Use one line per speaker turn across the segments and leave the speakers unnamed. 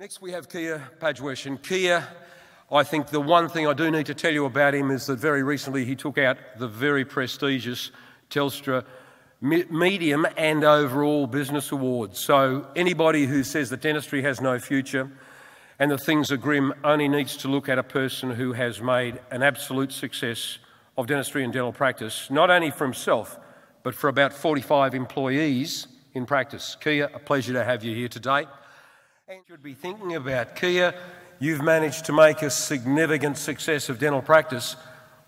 Next we have Pajouhesh, and Kia, I think the one thing I do need to tell you about him is that very recently he took out the very prestigious Telstra Medium and Overall Business Awards. So anybody who says that dentistry has no future and that things are grim only needs to look at a person who has made an absolute success of dentistry and dental practice, not only for himself, but for about 45 employees in practice. Kia, a pleasure to have you here today. And you should be thinking about, Kia, you've managed to make a significant success of dental practice.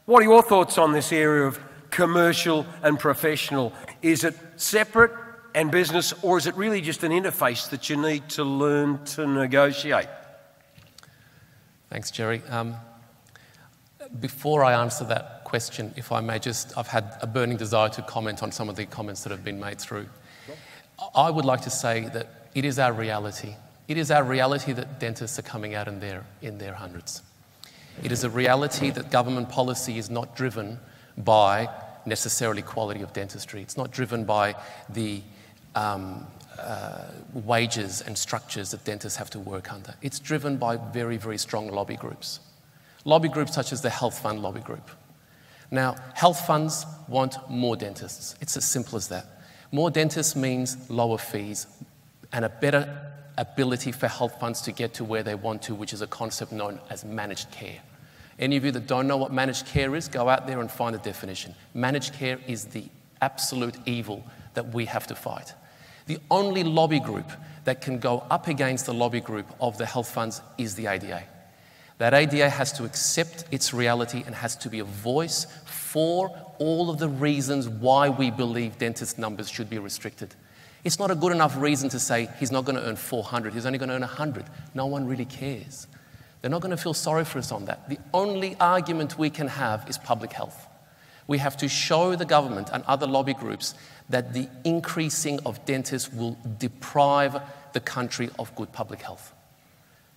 What are your thoughts on this area of commercial and professional? Is it separate and business, or is it really just an interface that you need to learn to negotiate?
Thanks, Jerry. Before I answer that question, if I may I've had a burning desire to comment on some of the comments that have been made through. Sure. I would like to say that it is our reality. It is our reality that dentists are coming out in their hundreds. It is a reality that government policy is not driven by necessarily quality of dentistry. It's not driven by the wages and structures that dentists have to work under. It's driven by very, very strong lobby groups. Lobby groups such as the Health Fund lobby group. Now, health funds want more dentists. It's as simple as that. More dentists means lower fees and a better ability for health funds to get to where they want to, which is a concept known as managed care. Any of you that don't know what managed care is, go out there and find a definition. Managed care is the absolute evil that we have to fight. The only lobby group that can go up against the lobby group of the health funds is the ADA. That ADA has to accept its reality and has to be a voice for all of the reasons why we believe dentist numbers should be restricted. It's not a good enough reason to say he's not going to earn 400, he's only going to earn 100. No one really cares. They're not going to feel sorry for us on that. The only argument we can have is public health. We have to show the government and other lobby groups that the increasing of dentists will deprive the country of good public health.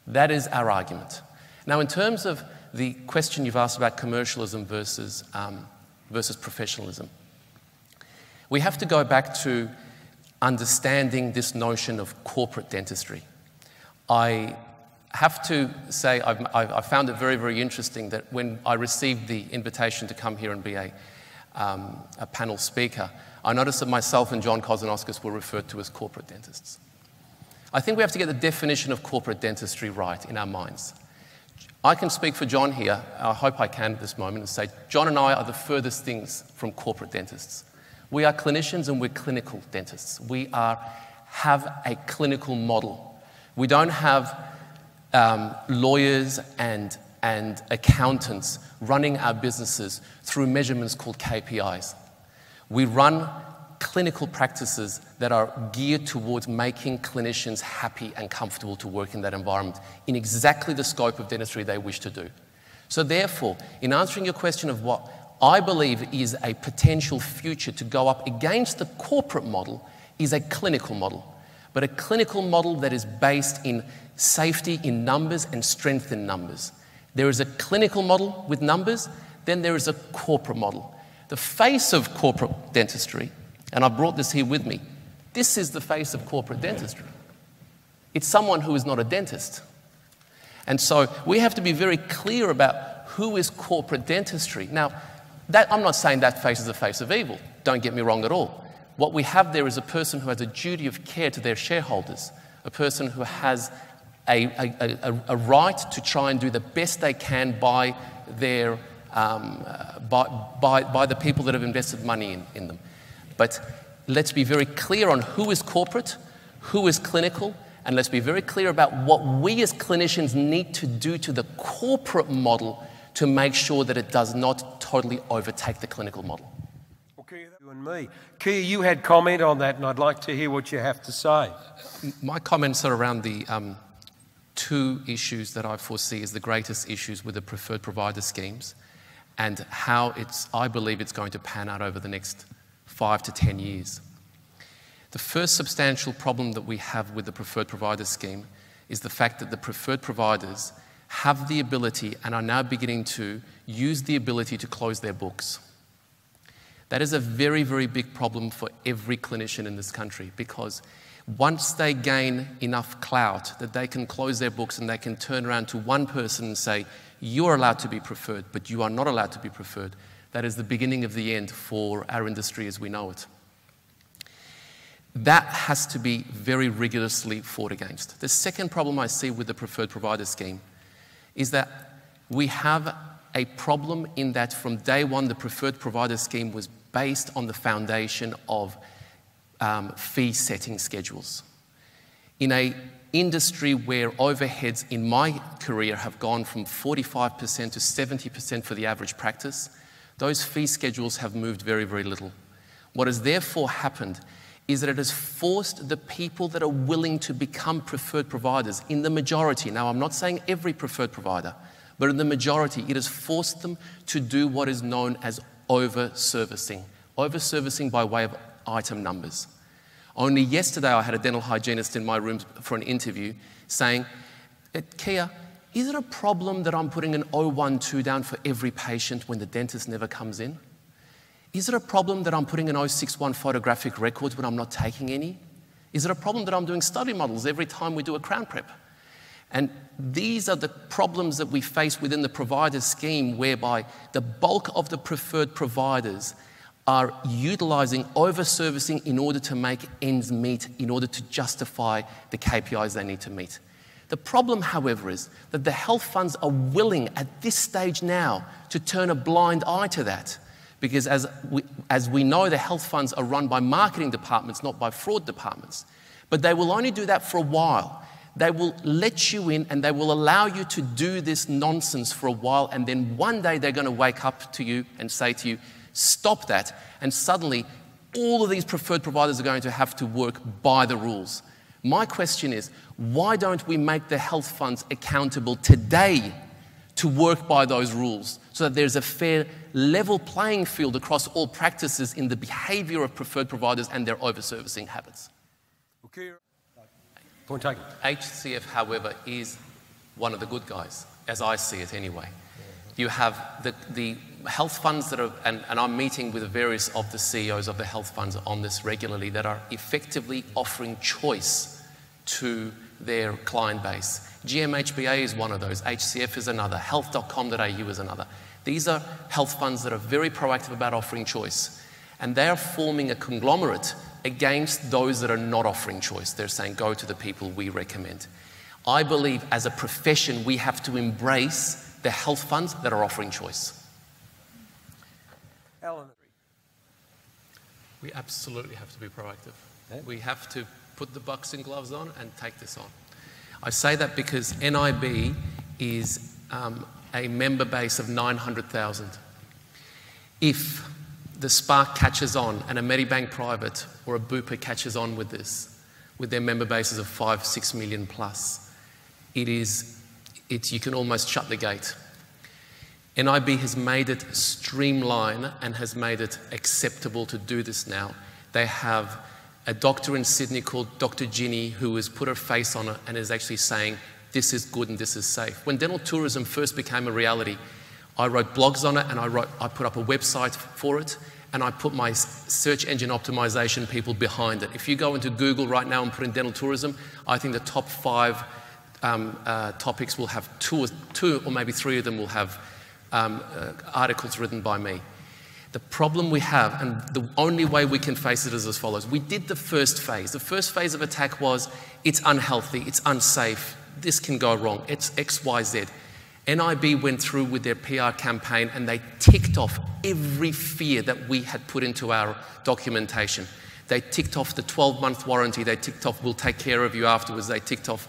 That is our argument. Now, in terms of the question you've asked about commercialism versus professionalism, we have to go back to understanding this notion of corporate dentistry. I have to say I found it very, very interesting that when I received the invitation to come here and be a panel speaker, I noticed that myself and John Kozanoskis were referred to as corporate dentists. I think we have to get the definition of corporate dentistry right in our minds. I can speak for John here, I hope I can at this moment, and say John and I are the furthest things from corporate dentists. We are clinicians and we're clinical dentists. We have a clinical model. We don't have lawyers and accountants running our businesses through measurements called KPIs. We run clinical practices that are geared towards making clinicians happy and comfortable to work in that environment in exactly the scope of dentistry they wish to do. So therefore, in answering your question of what I believe is a potential future to go up against the corporate model is a clinical model, but a clinical model that is based in safety in numbers and strength in numbers. There is a clinical model with numbers, then there is a corporate model. The face of corporate dentistry, and I brought this here with me, this is the face of corporate dentistry. It's someone who is not a dentist. And so we have to be very clear about who is corporate dentistry. Now, I'm not saying that face is the face of evil. Don't get me wrong at all. What we have there is a person who has a duty of care to their shareholders, a person who has a right to try and do the best they can by their by the people that have invested money in them. But let's be very clear on who is corporate, who is clinical, and let's be very clear about what we as clinicians need to do to the corporate model to make sure that it does not totally overtake the clinical model.
Okay, you and me. Kia, you had comment on that, and I'd like to hear what you have to say.
My comments are around the two issues that I foresee as the greatest issues with the preferred provider schemes and how I believe it's going to pan out over the next 5 to 10 years. The first substantial problem that we have with the preferred provider scheme is the fact that the preferred providers have the ability and are now beginning to use the ability to close their books. That is a very, very big problem for every clinician in this country because Once they gain enough clout that they can close their books and they can turn around to one person and say, you're allowed to be preferred, but you are not allowed to be preferred, that is the beginning of the end for our industry as we know it. That has to be very rigorously fought against. The second problem I see with the preferred provider scheme is that we have a problem in that from day one, the preferred provider scheme was based on the foundation of fee setting schedules. In an industry where overheads in my career have gone from 45% to 70% for the average practice, those fee schedules have moved very, very little. What has therefore happened is that it has forced the people that are willing to become preferred providers in the majority. Now, I'm not saying every preferred provider, but in the majority, it has forced them to do what is known as over-servicing. Over-servicing by way of item numbers. Only yesterday, I had a dental hygienist in my room for an interview saying, Kia, is it a problem that I'm putting an 012 down for every patient when the dentist never comes in? Is it a problem that I'm putting an 061 photographic records when I'm not taking any? Is it a problem that I'm doing study models every time we do a crown prep? And these are the problems that we face within the provider scheme, whereby the bulk of the preferred providers are utilising over-servicing in order to make ends meet, in order to justify the KPIs they need to meet. The problem, however, is that the health funds are willing at this stage now to turn a blind eye to that. Because as we know, the health funds are run by marketing departments, not by fraud departments. But they will only do that for a while. They will let you in and they will allow you to do this nonsense for a while, and then one day they're going to wake up to you and say to you, stop that, and suddenly all of these preferred providers are going to have to work by the rules. My question is, why don't we make the health funds accountable today to work by those rules so that there's a fair level playing field across all practices in the behaviour of preferred providers and their over-servicing habits?
Okay. Point taken.
HCF, however, is one of the good guys, as I see it anyway. You have the health funds that are, and I'm meeting with various of the CEOs of the health funds on this regularly, that are effectively offering choice to their client base. GMHBA is one of those, HCF is another, health.com.au is another. These are health funds that are very proactive about offering choice, and they are forming a conglomerate against those that are not offering choice. They're saying, go to the people we recommend. I believe as a profession, we have to embrace the health funds that are offering choice.
Alan.
We absolutely have to be proactive. We have to put the boxing gloves on and take this on. I say that because NIB is a member base of 900,000. If the spark catches on and a Medibank Private or a Bupa catches on with this, with their member bases of 5-6 million plus, you can almost shut the gate. NIB has made it streamline and has made it acceptable to do this now. They have a doctor in Sydney called Dr. Ginny who has put her face on it and is actually saying, this is good and this is safe. When dental tourism first became a reality, I wrote blogs on it and I put up a website for it, and I put my search engine optimization people behind it. If you go into Google right now and put in dental tourism, I think the top 5 topics will have two or maybe 3 of them will have articles written by me. The problem we have, and the only way we can face it is as follows. We did the first phase. The first phase of attack was, it's unhealthy, it's unsafe, this can go wrong, it's X, Y, Z. NIB went through with their PR campaign and they ticked off every fear that we had put into our documentation. They ticked off the 12-month warranty, they ticked off, we'll take care of you afterwards, they ticked off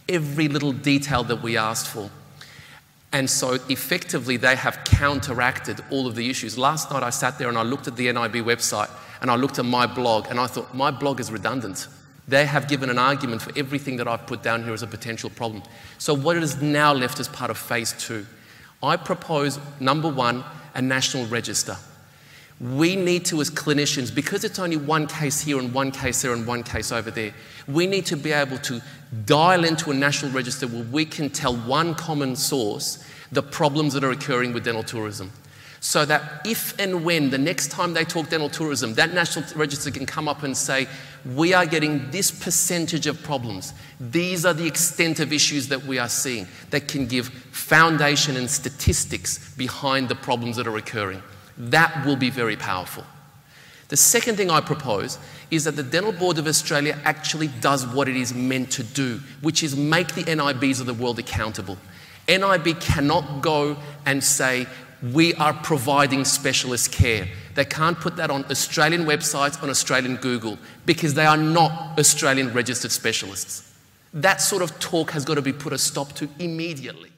every little detail that we asked for. And so effectively they have counteracted all of the issues. Last night I sat there and I looked at the NIB website and I looked at my blog and I thought, my blog is redundant. They have given an argument for everything that I've put down here as a potential problem. So what is now left as part of phase 2? I propose, number 1, a national register. We need to, as clinicians, because it's only one case here and one case there and one case over there, we need to be able to dial into a national register where we can tell one common source the problems that are occurring with dental tourism. so that if and when the next time they talk dental tourism, that national register can come up and say, we are getting this percentage of problems. These are the extent of issues that we are seeing, that can give foundation and statistics behind the problems that are occurring. That will be very powerful. The second thing I propose is that the Dental Board of Australia actually does what it is meant to do, which is make the NIBs of the world accountable. NIB cannot go and say, we are providing specialist care. They can't put that on Australian websites, on Australian Google, because they are not Australian registered specialists. That sort of talk has got to be put a stop to immediately.